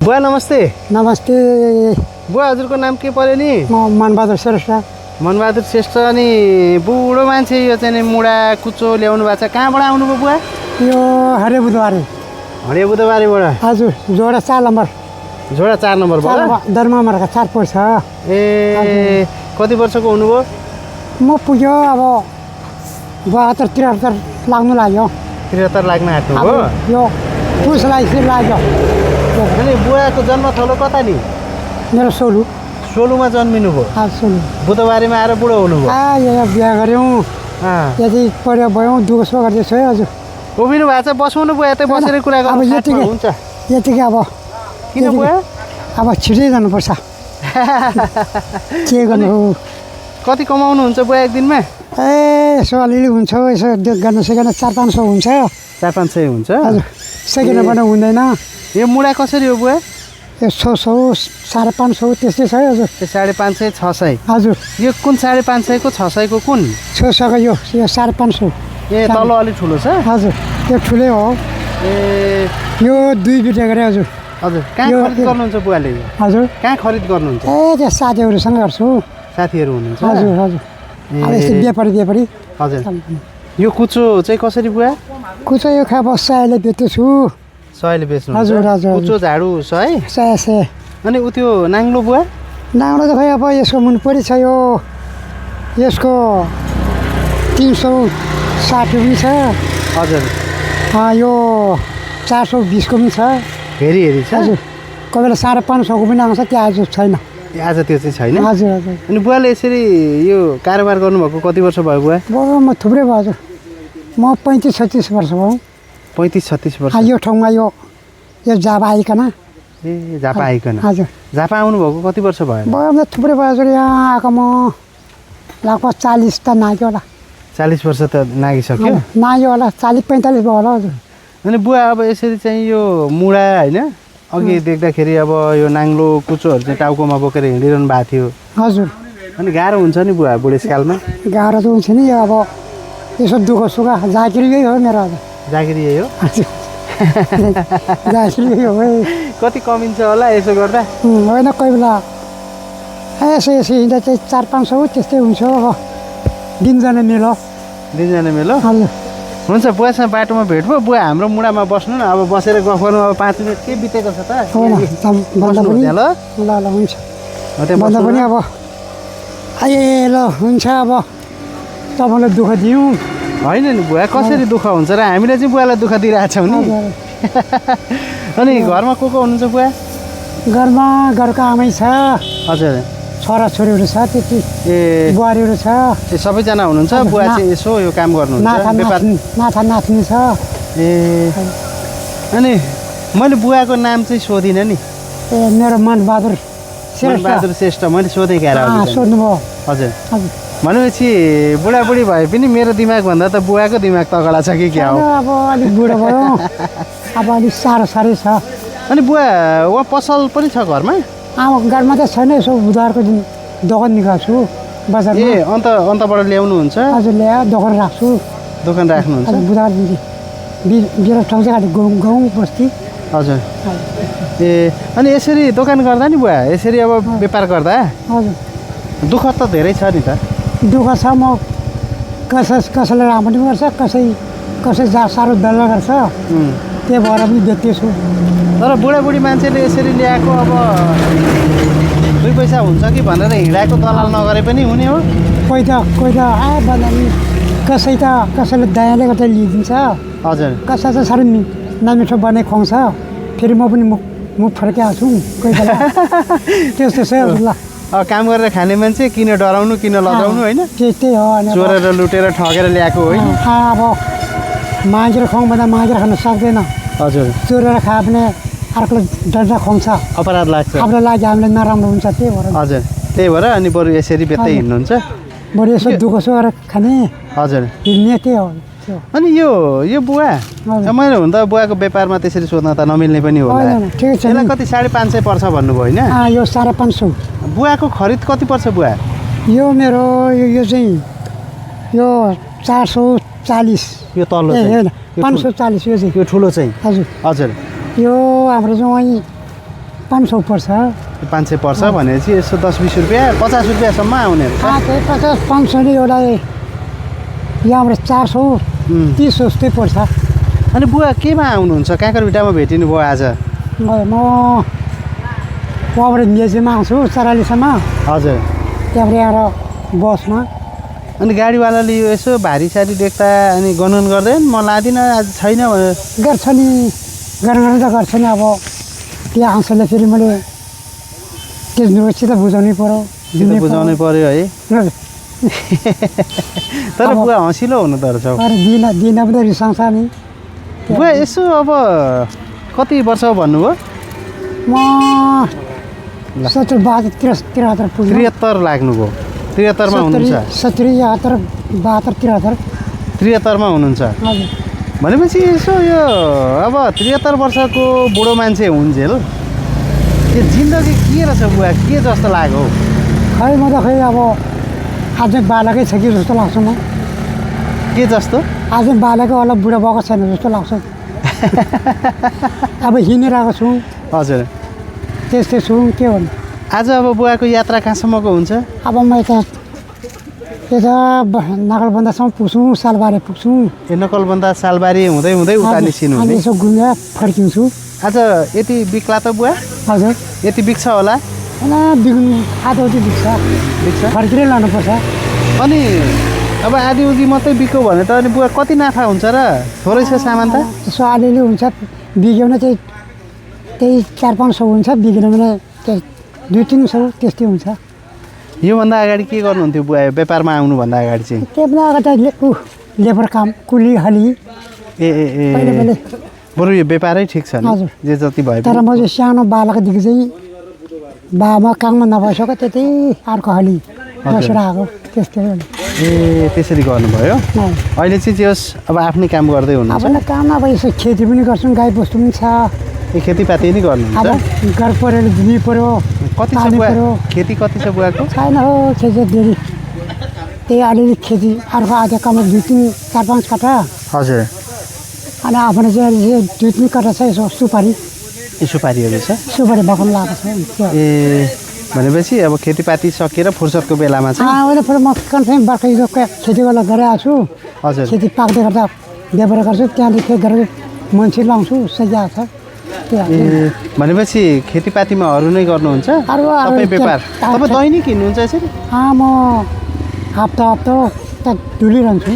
बुवा नमस्ते। नमस्ते। बुवा हजुरको नाम के पर्यो नि? म मनबहादुर श्रेष्ठ। मनबहादुर श्रेष्ठ। अनि बुढो मान्छे यो चाहिँ मुढा कुचो ल्याउनु भएको छ, कहाँबाट आउनुभयो बुवा? यो हरे बुधबारे। हरे बुधबारेबाट? हजुर, जोडा 4 नम्बर। जोडा 4 नम्बरबाट? दरमामरका 4 पर्छ। ए कति वर्षको हुनुभयो? म पुग्यो अब 72-73 लाग्नु लाग्यो। 73 लाग्न आँट्नुभयो? यो पुसलाई चाहिँ लाग्यो। अनि बुवाको जन्मथलो कता नि? मेरो सोलु। सोलुमा जन्मिनु भयो? सोलु। बुधबारेमा आएर बुढो हुनुभयो? यहाँ बिहा गऱ्यौँ, यति पऱ्यो भयौँ, दुःख सुख गर्दैछु है हजुर। उभिनु भएको छ, बस्नु बुवा, यतै बसेर कुरा गर्नु हुन्छ। यतिकै अब किन बुवा? अब छिटै जानुपर्छ। के गर्नु हो? कति कमाउनुहुन्छ बुवा एक दिनमा? यसो अलिअलि हुन्छ, यसो गर्न सकेन 400-500 हुन्छ। 400-500 हुन्छ? हजुर, सकेनबाट हुँदैन। यो मुढा कसरी हो बुवा? यो 600, 550 त्यस्तै छ हजुर। 550, 600? हजुर। यो कुन 550 को 600 को कुन? 600 यो 550। ए तल अलि ठुलो छ? हजुर, त्यो ठुलै हो। ए यो 2 बिटा गरे हजुर। हजुर, कहाँ खरिद गर्नुहुन्छ बुवाले? हजुर, कहाँ खरिद गर्नुहुन्छ? त्यो साथीहरूसँग गर्छु। साथीहरू हुनुहुन्छ? हजुर हजुर। अब यस्तो व्यापारी। हजुर। यो कुचो चाहिँ कसरी बुवा? कुचो यो खा बसाइले बेच्छु। 100 ले बेच्नु? हजुर हजुर। कुचो झाडु 100? 100। अनि उ त्यो नाङ्लो बुवा? नाङ्लो त खै अब यसको मुनपरि छ, यो यसको 360 पनि छ। हजुर। यो 420 को पनि छ। हेरी छ? हजुर, कोही बेला 550 को पनि आउँछ, त्यो आज छैन। आज त्यो चाहिँ छैन? हजुर हजुर। अनि बुवाले यसरी यो कारोबार गर्नुभएको कति वर्ष भयो बुवा? म थुप्रै भयो हजुर, म 35-36 वर्ष भयो। 35-36 वर्ष? यो ठाउँमा यो जापा आइकन। ए झापा आइकन? हजुर। झापा आउनुभएको कति वर्ष भयो? भयो थुप्रै भयो हजुर, यहाँ आएको म लगभग 40 त नाग्यो होला। 40 वर्ष त नागिसक्यो? नाग्यो होला, 40-45 भयो होला हजुर। अनि बुवा अब यसरी चाहिँ यो मुढा होइन, अघि देख्दाखेरि अब यो नाङ्लो कुचोहरू चाहिँ टाउकोमा बोकेर हिँडिरहनु भएको थियो। हजुर। अनि गाह्रो हुन्छ नि बुवा बुढेसकालमा? गाह्रो त हुन्छ नि, अब यसो दुःख सुख जागिर यही हो मेरो हजुर। जागिर यही हो? हजुर, जागिर यही हो। कति कमिन्छ होला यसो गर्दा? होइन, कोही बेला यसो हिँड्दा चाहिँ 400-500 त्यस्तै हुन्छ। अब दिन जाने मेलो। हजुर। हुन्छ, बुवासँग बाटोमा भेट भयो, बुवा हाम्रो मुढामा बस्नु न, अब बसेर गफ गर्नु। अब 5 मिनट के बितेको छ त? भन्दा पनि ल हुन्छ, भन्दा पनि अब ल हुन्छ। अब तपाईँलाई दुःख दिउँ होइन नि बुवा, कसरी दुःख हुन्छ र? हामीले चाहिँ बुवालाई दुःख दिइरहेछौँ नि। अनि घरमा को हुनुहुन्छ बुवा? घरको आमै छ। हजुर। छोराछोरीहरू छ, त्यति। ए बुहारीहरू छ। ए सबैजना हुनुहुन्छ? बुवा चाहिँ यसो यो काम गर्नुहुन्छ? नाथा-नातिनी छ। ए अनि मैले बुवाको नाम चाहिँ सोधिनँ नि। मेरो मनबहादुर श्रेष्ठ। मैले सोधेँ क्या? सोध्नुभयो? हजुर। भनेपछि बुढाबुढी भए पनि मेरो दिमागभन्दा त बुवाको दिमाग तगडा छ कि क्या हो? अब अलिक बुढो भयो, अब अलिक साह्रो छ। अनि बुवा वहाँ पसल पनि छ घरमा? घरमा त छैन, यसो बुधबारको दिन दोकान निकाल्छु बजारमा। ए अन्तबाट ल्याउनुहुन्छ? हजुर, ल्याएर दोकान राख्छु। दोकान राख्नुहुन्छ? बुधबार दिन मेरो ठाउँ चाहिँ गाउँ बस्ती। हजुर। ए अनि यसरी दोकान गर्दा नि बुवा, यसरी अब व्यापार गर्दा हजुर दुःख त धेरै छ नि त? दुःख छ। म कसैलाई राम्रो पनि गर्छ, कसै साह्रो दल्ल गर्छ, त्यही भएर पनि बेच्दैछु। तर बुढाबुढी मान्छेले यसरी ल्याएको अब 2 पैसा हुन्छ कि भनेर हिँडाएको दलाल नगरे पनि हुने हो? कोही त भन्दा नि कसैले दयाले गर्दा लिइदिन्छ। हजुर। कसै त साह्रो नमिठो बनाइ खुवाउँछ, फेरि म पनि मुख फर्किहाल्छु कोही बेला। त्यस्तो छ हजुर। ल अब काम गरेर खाने मान्छे किन डराउनु, किन लजाउनु होइन? त्यही हो। चोरेर लुटेर ठगेर ल्याएको होइन? अब मागेर खुवाउँ भन्दा मागेर खान सक्दैन। हजुर। चोरेर खायो भने अर्कोलाई डर खुवाउँछ, अपराध लाग्छ। हाम्रो लागि हामीलाई नराम्रो हुन्छ, त्यही भएर। हजुर, त्यही भएर अनि बरु यसरी बेच्दै हिँड्नुहुन्छ? बरु यसो दुःख सुख गरेर खाने। हजुर। हिँड्ने त्यही हो। अनि यो बुवा मैले हुन त बुवाको व्यापारमा त्यसरी सोध्न त नमिल्ने पनि होला। ठिकै छ। यसलाई कति 550 पर्छ भन्नुभयो होइन? यो 550। बुवाको खरिद कति पर्छ बुवा? यो मेरो यो चाहिँ यो 440। यो तल्लो होइन 540 यो चाहिँ यो ठुलो चाहिँ? हजुर हजुर। यो हाम्रो चाहिँ 500 पर्छ 500 पर्छ भनेपछि यसो 10-20 रुपियाँ 50 रुपियाँसम्म आउने त्यही 50-500 नि एउटा यहाँबाट 430 जस्तै पर्छ। अनि बुवा केमा आउनुहुन्छ काँकरभिट्टामा भेटिनु भयो आज म वहाँबाट मेचीमा आउँछु 44सम्म हजुर त्यहाँबाट आएर बसमा अनि गाडीवालाले यो यसो भारी सारी देख्दा अनि गणन गर्दैन म लादिनँ आज छैन भनेर गर्छ नि गर्न त गर्छ नि अब त्यो आउँछले फेरि मैले त्यससित बुझाउनै पर्यो बुझाउनै पर्यो है तर बुवा हँसिलो हुनु त रहेछ अरे दिन पनि रिसाउँछ नि बुवा यसो अब कति वर्ष भन्नुभयो म 73 पुग्यो 73 लाग्नुभयो 73 मा हुनुहुन्छ 70 71 72 73 मा हुनुहुन्छ हजुर भनेपछि यसो यो अब 73 वर्षको बुढो मान्छे हुन्जेल यो जिन्दगी के रहेछ बुवा के जस्तो लाग्यो खै म त खै अब आज बालकै छ कि जस्तो लाग्छ म के जस्तो आज बालकै होला बुढो भएको छैन जस्तो लाग्छ अब हिँडिरहेको छु हजुर त्यस्तै छु के भन्नु आज अब बुवाको यात्रा कहाँसम्मको हुन्छ अब म यता नागलबन्दासम्म पुग्छु सालबारी पुग्छु ए नकलबन्दा सालबारी हुँदै हुँदै उता निस्किनु अनि यसो घुमेर फर्किन्छु आज यति बिक्ला त बुवा हजुर यति बिक्छ होला होइन बिग्नु आधौटी बिग्छ फर्किँदै लानुपर्छ अनि अब आधी उधी मात्रै बिक्यो भने त अनि बुवा कति नाफा हुन्छ र थोरै छ सामान त त्यसो अलिअलि हुन्छ बिग्यो भने त्यही 400-500 हुन्छ बिग्यो भने त्यही 200-300 त्यस्तै हुन्छ योभन्दा अगाडि के गर्नुहुन्थ्यो बुवा व्यापारमा आउनुभन्दा अगाडि चाहिँ त्योभन्दा अगाडि त लेबर काम कुली हली ए ए ए बरु यो व्यापारै ठिक छ नि जे जति भए तर म चाहिँ सानो बालकदेखि चाहिँ बाबा काममा नबसेको त्यतै अर्को हली बसेर आएको त्यस्तै हो ए त्यसरी गर्नुभयो अहिले चाहिँ जे होस् अब आफ्नै काम गर्दै हुनुहुन्छ अब काम अब यसो खेती पनि गर्छौँ गाई बस्तु पनि छ ए खेतीपाती नै गर्नुहुन्छ अब घर पऱ्यो धुनी पऱ्यो कति छ बुवा खेती कति छ बुवाको छैन हो खेती धेरै त्यही अलिअलि खेती अर्को आधा कमा 2-3-4-5 कट्ठा हजुर अनि आफ्नो चाहिँ 2-3 कट्ठा छ यसो सुपारी सुपारीहरू छ सुपारी बगान लगाएको छ ए भनेपछि अब खेतीपाती सकेर फुर्सदको बेलामा चाहिँ अहिले फेरि म कन्फर्म बर्खा खेती गर्दा गरिरहेको छु हजुर खेती पाक्दै गर्दा व्यापार गर्छु त्यहाँदेखि गरेर मान्छे लाउँछु सजिलो छ ए भनेपछि खेतीपातीमा अरू नै गर्नुहुन्छ तपाईँ व्यापार तपाईँ दैनिक हिँड्नुहुन्छ यसरी म हप्ता त डुलिरहन्छु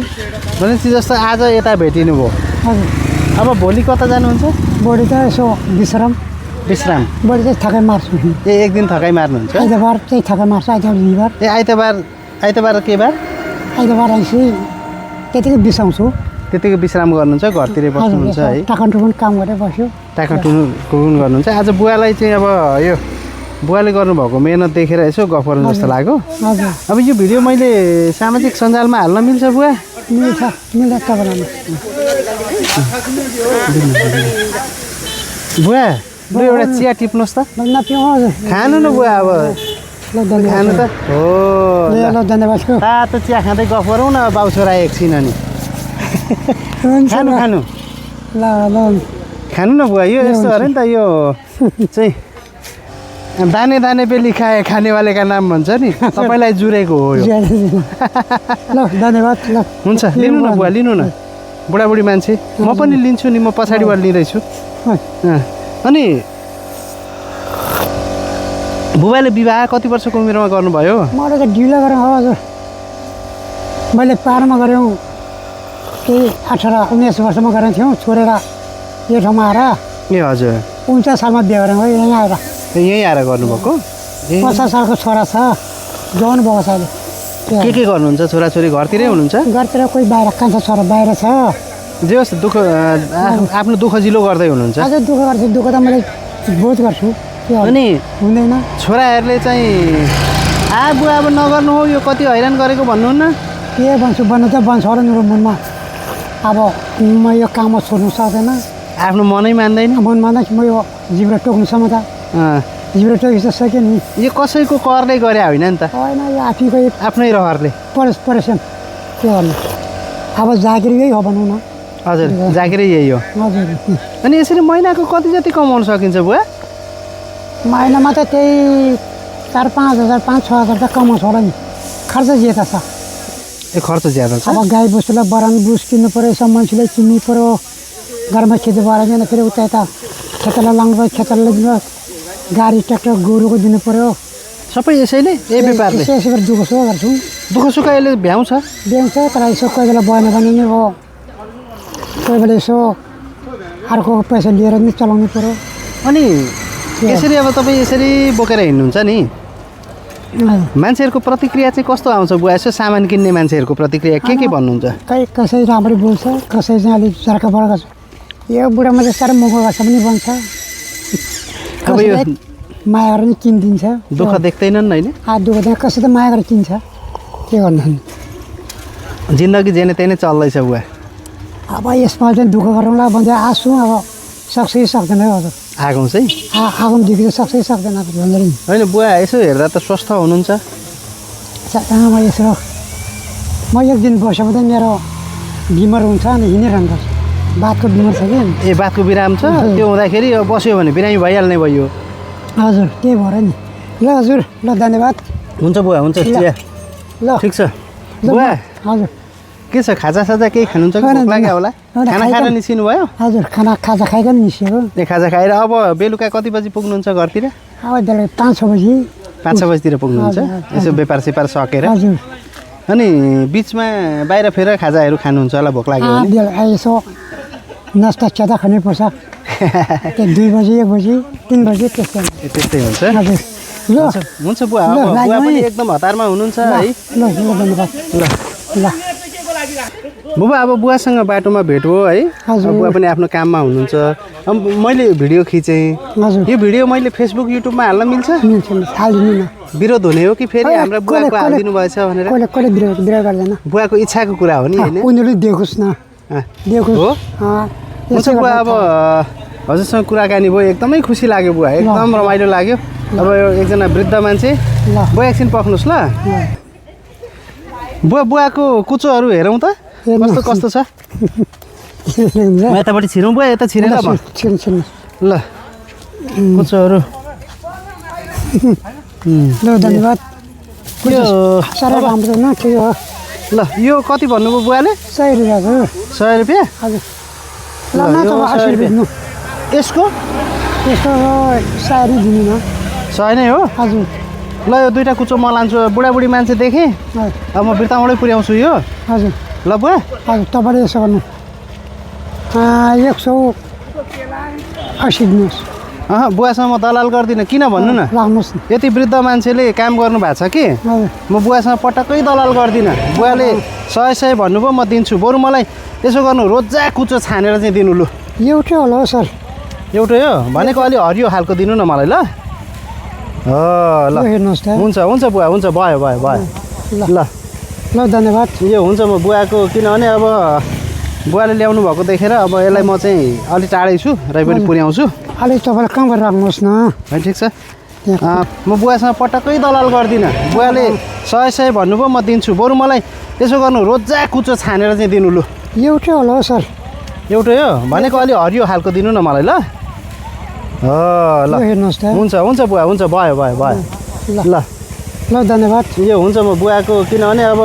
भनेपछि जस्तो आज यता भेटिनु भयो हजुर अब भोलि कता जानुहुन्छ बढी त यसो विश्राम बढी चाहिँ थकाइ मार्छु ए एक दिन थकाइ मार्नुहुन्छ आइतबार चाहिँ थकाइ मार्छु आइतबार बिहिबार ए आइतबार के बार आइतबार आइसि त्यतिकै बिसाउँछु त्यतिकै विश्राम गर्नुहुन्छ घरतिरै बस्नुहुन्छ है टाकाटुकुन काम गरेर बस्यो टाकाटुकुन गर्नुहुन्छ आज बुवालाई चाहिँ अब यो बुवाले गर्नुभएको मेहनत देखेर यसो गफ गर्नु जस्तो लाग्यो अब यो भिडियो मैले सामाजिक सञ्जालमा हाल्न मिल्छ बुवा मिल्छ तपाईँलाई बुवा लु एउटा चिया टिप्नुहोस् त खानु न बुवा अब खानु त हो धन्यवाद तातो चिया खाँदै गफ गरौँ न बाउ छोरा एकछिन अनि खानु खानु न बुवा यो यस्तो अरे नि त यो चाहिँ दाने दाने पे लिखाए खानेवाले का नाम भन्छ नि तपाईँलाई जुरेको हो यो ल धन्यवाद ल हुन्छ लिनु न बुवा लिनु न बुढाबुढी मान्छे म पनि लिन्छु नि म पछाडिबाट लिँदैछु अनि बुबाले विवाह कति वर्षको उमेरमा गर्नुभयो मैले त ढिलो गरेँ हजुर मैले पारमा गऱ्यौँ केही 18-19 वर्षमा गरेको थियौँ छोडेर यो ठाउँमा आएर ए हजुर 49 सालमा बिहे गरेँ हो यहीँ आएर यहीँ आएर गर्नुभएको 50 सालको छोरा छ जवान भएको छ अहिले के गर्नुहुन्छ छोराछोरी घरतिरै हुनुहुन्छ घरतिर कोही बाहिर कान्छा छोरा बाहिर छ जे होस् दुःख आफ्नो दुःख जिलो गर्दै हुनुहुन्छ अझै दुःख गर्छु दुःख त मैले बहुत गर्छु अनि हुँदैन छोराहरूले चाहिँ बुवा अब नगर्नु हो यो कति हैरान गरेको भन्नुहुन्न के भन्छु भन्नु त भन्छ होला मेरो मनमा अब म यो काममा छोड्नु सक्दैन आफ्नो मनै मान्दैन मन मान्दा म यो जिब्रो टोक्नुसम्म त जिब्रो टोकिसक्यो नि यो कसैको करले गरे होइन नि त होइन यो आफैको आफ्नै रहरले परेसन के गर्नु अब जागिर यही हो भनौँ न हजुर जागिरै यही हो हजुर अनि यसरी महिनाको कति जति कमाउन सकिन्छ बुवा महिनामा त त्यही 4-5 हजार 5-6 हजार त कमाउँछ होला नि खर्च ज्यादा छ ए खर्च ज्यादा छ अब गाई बस्तुलाई बरान बुस किन्नु पऱ्यो सब मान्छेलाई किन्नु पऱ्यो घरमा खेती भएन फेरि उता यता खेतलाई लानु पऱ्यो खेतलाई दिनु गाडी ट्र्याक्टर गोरुको दिनु पऱ्यो सबै यसैले ए व्यापारले यसो गरेर दुःख सुख गर्छु दुःख सुख अहिले भ्याउँछ दिन्छ तर यसो कोही बेला भएन भने नि अब कोही बेला यसो अर्को पैसा लिएर नि चलाउनु पऱ्यो अनि यसरी अब तपाईँ यसरी बोकेर हिँड्नुहुन्छ नि मान्छेहरूको प्रतिक्रिया चाहिँ कस्तो आउँछ बुवा यसो सामान किन्ने मान्छेहरूको प्रतिक्रिया के भन्नुहुन्छ कहीँ कसै राम्ररी बोल्छ कसै चाहिँ अलिक झर्का बर्का छ यो बुढामा चाहिँ साह्रै महँगो गर्छ पनि भन्छ अब यो माया गरेर नि किनिदिन्छ दुःख देख्दैनन् होइन दुःख देख्छ कसै त माया गरेर किन्छ के गर्नु जिन्दगी जेने तेने चल्दैछ बुवा अब यसमा चाहिँ दुःख गरौँला भन्दै आँसु अब सक्छ कि सक्दैन हजुर आगो चाहिँ आगो देखि त सक्छ कि सक्दैन भन्दै होइन बुवा यसो हेर्दा त स्वस्थ हुनुहुन्छ म यसो म एक दिन बसेको त मेरो बिमार हुन्छ अनि हिँडिरहनु पर्छ बातको बिमार छ कि ए बातको बिराम छ त्यो हुँदाखेरि अब बस्यो भने बिरामी भइहाल्ने भयो हजुर त्यही भएर नि ल हजुर ल धन्यवाद हुन्छ बुवा हुन्छ ल ठिक छ बुवा हजुर के छ खाजासाजा केही खानुहुन्छ कि भोक लाग्यो होला खाना खाएर निस्किनु भयो हजुर खाजा खाइकन निस्किएको ए खाजा खाएर अब बेलुका कति बजी पुग्नुहुन्छ घरतिर अब बेलुका 5-6 बजी 5-6 बजीतिर पुग्नुहुन्छ यसो व्यापार सेपार सकेर हजुर अनि बिचमा बाहिर फेर खाजाहरू खानुहुन्छ होला भोक लाग्यो भने यसो नास्ता च्यादा खानुपर्छ 2 बजी 1 बजी 3 बजी त्यस्तै हुन्छ हजुर ल हुन्छ बुवा अब बुवा पनि एकदम हतारमा हुनुहुन्छ है ल धन्यवाद ल बुबा अब बुवासँग बाटोमा भेट हो है बुवा पनि आफ्नो काममा हुनुहुन्छ अब मैले भिडियो खिचेँ यो भिडियो मैले फेसबुक युट्युबमा हाल्न मिल्छ विरोध हुने हो कि फेरि हाम्रो बुवाको हालिदिनु भएछ भनेर बुवाको इच्छाको कुरा हो नि होइन उनीहरूले देखोस् न हो हुन्छ बुवा अब हजुरसँग कुराकानी भयो एकदमै खुसी लाग्यो बुवा एकदम रमाइलो लाग्यो अब एकजना वृद्ध मान्छे बुवा एकछिन पख्नुहोस् ल बुवाको कुचोहरू हेरौँ त कस्तो कस्तो छ यतापट्टि छिरौँ बुवा यता छिरेर ल कुचोहरू ल धन्यवाद साह्रै राम्रो न ठिक हो ल यो कति भन्नुभयो बुवाले 100 रुपियाँ 100 रुपियाँ हजुर ल न त 80 रुपियाँ यसको 100 दिनु न 100 नै हो हजुर ल यो दुईवटा कुचो म लान्छु बुढाबुढी मान्छे देखेँ अब म बिर्ताउँडै पुर्याउँछु यो हजुर ल बुवा हजुर तपाईँले यसो गर्नु 180 दिनुहोस् बुवासँग म दलाल गर्दिनँ किन भन्नु न राख्नुहोस् न यति वृद्ध मान्छेले काम गर्नु भएको छ कि म बुवासँग पटक्कै दलाल गर्दिनँ बुवाले 100 भन्नुभयो म दिन्छु बरु मलाई त्यसो गर्नु रोजा कुचो छानेर चाहिँ दिनु लु एउटै होला हो सर एउटै हो भनेको अलि हरियो खालको दिनु न मलाई ल ल हेर्नुहोस् त हुन्छ हुन्छ बुवा हुन्छ भयो भयो भयो ल ल धन्यवाद यो हुन्छ म बुवाको किनभने अब बुवाले ल्याउनु भएको देखेर अब यसलाई म चाहिँ अलि टाढै छु र पनि पुर्याउँछु अलिक तपाईँले कम गरेर राख्नुहोस् न है ठिक छ म बुवासँग पटक्कै दलाल गर्दिनँ बुवाले 100 भन्नुभयो म दिन्छु बरु मलाई त्यसो गर्नु रोजा कुचो छानेर चाहिँ दिनु लु एउटै होला हो सर एउटै हो भनेको अलि हरियो खालको दिनु न मलाई ल ल हेर्नुहोस् त हुन्छ हुन्छ बुवा हुन्छ भयो भयो भयो ल ल धन्यवाद यो हुन्छ म बुवाको किनभने अब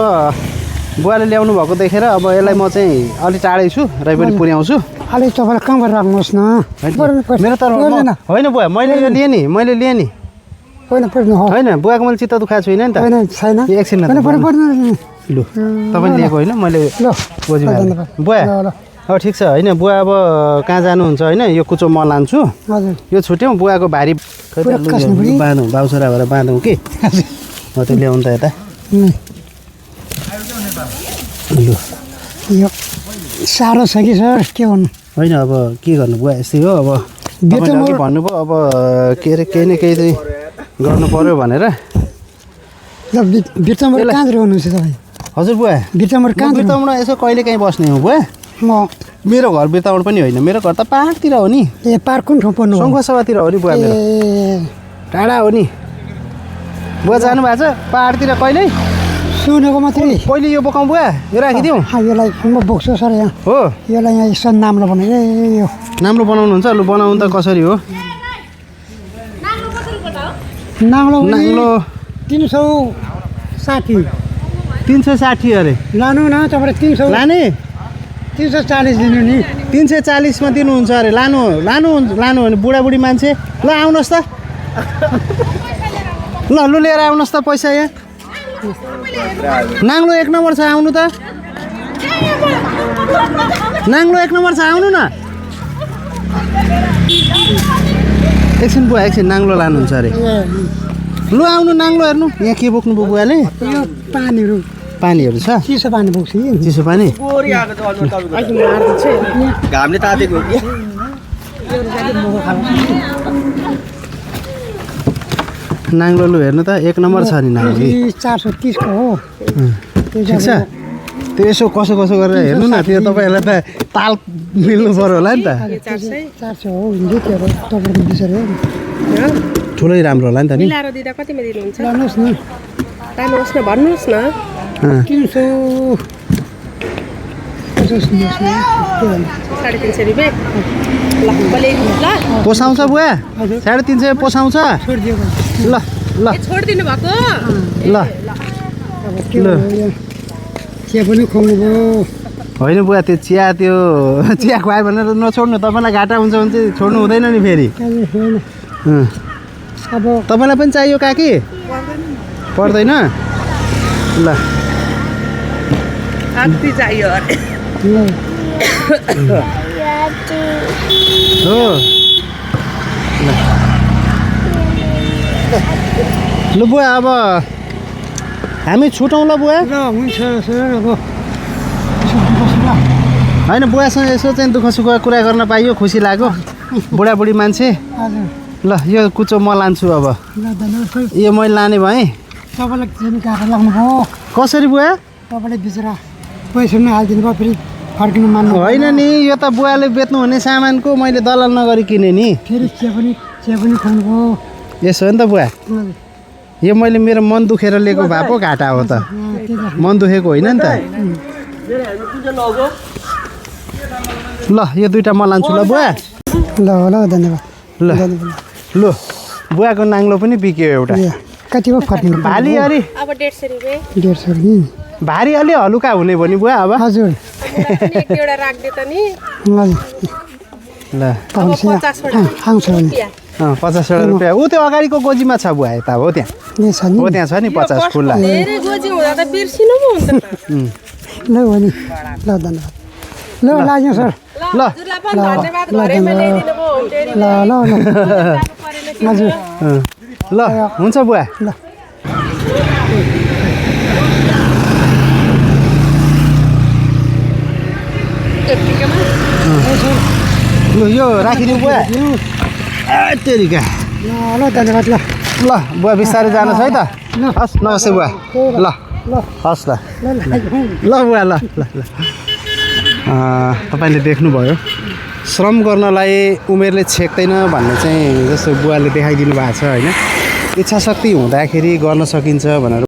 बुवाले ल्याउनु भएको देखेर अब यसलाई म चाहिँ अलि टाढै छु र पनि पुर्याउँछु अलिक तपाईँले कम गरेर राख्नुहोस् न मेरो त होइन बुवा मैले यो लिएँ नि मैले लिएँ नि होइन बुवाको मैले चित्त दुखाएको छुइनँ नि त छैन एकछिन लु तपाईँले लिएको होइन मैले बुझिहालेँ बुवा अब ठिक छ होइन बुवा अब कहाँ जानुहुन्छ होइन यो कुचो म लान्छु यो छुट्यौँ बुवाको भारी बाँधौँ बाउछरा भएर बाँधौँ कि म त ल्याउनु त यता लु यो साह्रो छ कि सर के भन्नु होइन अब के गर्नु बुवा यस्तै हो अब भन्नुभयो अब के अरे केही न केही चाहिँ गर्नु पर्यो भनेर बिर्तामोड कहाँतिर हुनुहुन्छ तपाईँ हजुर बुवा बिर्तामोड यसो कहिले काहीँ बस्ने हो बुवा म मेरो घर बिर्तामोड पनि होइन मेरो घर त पाहाडतिर हो नि ए पार्क कुन ठाउँ पर्नु सङ्खुवासभातिर हो नि बुवा मेरो टाढा हो नि बुवा जानु भएको छ पाहाडतिर कहिले सुनेको मात्रै पहिले यो बोकाउँ बुवा यो राखिदिउँ यसलाई म बोक्छु सर यहाँ हो यसलाई यहाँ यसो नाम्लो बनाएको यो नाम्लो बनाउनुहुन्छ लु बनाउनु त कसरी हो नाङ्लो नाङ्लो 360 360 अरे लानु न तपाईँले 300 लाने 340 दिनु नि 340 मा दिनुहुन्छ अरे लानु भने बुढाबुढी मान्छे ल आउनुहोस् त ल लिएर आउनुहोस् त पैसा यहाँ नाङ्लो 1 नम्बर छ आउनु त नाङ्लो 1 नम्बर छ आउनु न एकछिन बुवा एकछिन नाङ्लो लानुहुन्छ अरे लु आउनु नाङ्लो हेर्नु यहाँ के बोक्नु भयो बुवाले यो पानीहरू छ चिसो पानी बोक्छु चिसो पानी घामले तातेको नाङ्लो लु हेर्नु त 1 नम्बर छ नि नाङ्लो 430 को हो ठिक छ त्यो यसो कसो गरेर हेर्नु न त्यो तपाईँहरूलाई त ताल मिल्नु पर्यो होला नि त 400 हो हिन्दी त्यो तपाईँको विषय हो ठुलै राम्रो होला नि त नि मिलाएर दिँदा कतिमा दिनुहुन्छ लानुहोस् न लानुहोस् न भन्नुहोस् न 300 350 रुपियाँ ल भले ल पोसाउँछ बुवा 350 पोसाउँछ छोडिदिएको ल ल छोडिदिनु भएको ल अब के हो यो चिया पनि खुवाउनु भयो होइन बुवा त्यो चिया खुवायो भनेर नछोड्नु तपाईँलाई घाटा हुन्छ भने चाहिँ छोड्नु हुँदैन नि फेरि अब तपाईँलाई पनि चाहियो काकी पर्दैन ल कति चाहियो अरे हो ल बुवा अब हामी छुटौँ ल बुवा ल हुन्छ सर अब होइन बुवासँग यसो चाहिँ दुःख सुख कुरा गर्न पाइयो खुसी लाग्यो बुढाबुढी मान्छे हजुर ल यो कुचो म लान्छु अब ल धन्यवाद सर यो मैले लाने भएँ तपाईँलाई चाहिँ गाह्रो लाग्नुभयो कसरी बुवा तपाईँले बिचरा पैसा पनि हालिदिनु भयो फेरि फर्किनु मान्नु होइन नि यो त बुवाले बेच्नु हुने सामानको मैले दलाल नगरी किने नि फेरि चिया पनि खुवाउनु भयो यसो हो नि त बुवा यो मैले मेरो मन दुखेर लिएको भए पो घाटा हो त मन दुखेको होइन नि त ल यो दुइटा म लान्छु ल बुवा ल ल धन्यवाद ल ल बुवाको नाङ्लो पनि बिक्यो एउटा कति हो फर्किनु भाली अरे अब 150 रुपियाँ 150 नि भारी अलि हलुका हुने भयो नि बुवा अब हजुर एक एउटा राख्दे त नि हजुर ल आउँछ भने 50 रुपियाँ ऊ त्यो अगाडिको गोजीमा छ बुवा यता हो त्यहाँ यहाँ छ नि हो त्यहाँ छ नि 50 खुल्ला धेरै गोजी हुँदा त बिर्सिनु पो हुन्छ त ल हो नि ल धन्यवाद ल लाग्यो सर ल हजुरलाई पनि धन्यवाद घरैमा ल्याइदिनु भयो होम डेलिभरी ल ल ल जानु परेन हजुर ल हुन्छ बुवा ल ल यो राखिदिनु बुवा तेरिका ल धन्यवाद ल ल बुवा बिस्तारै जानुहोस् है त हस् नमस्ते बुवा ल ल हस् ल ल ल बुवा ल ल ल तपाईँले देख्नुभयो श्रम गर्नलाई उमेरले छेक्दैन भन्ने चाहिँ जस्तो बुवाले देखाइदिनु भएको छ होइन इच्छा शक्ति हुँदाखेरि गर्न सकिन्छ भनेर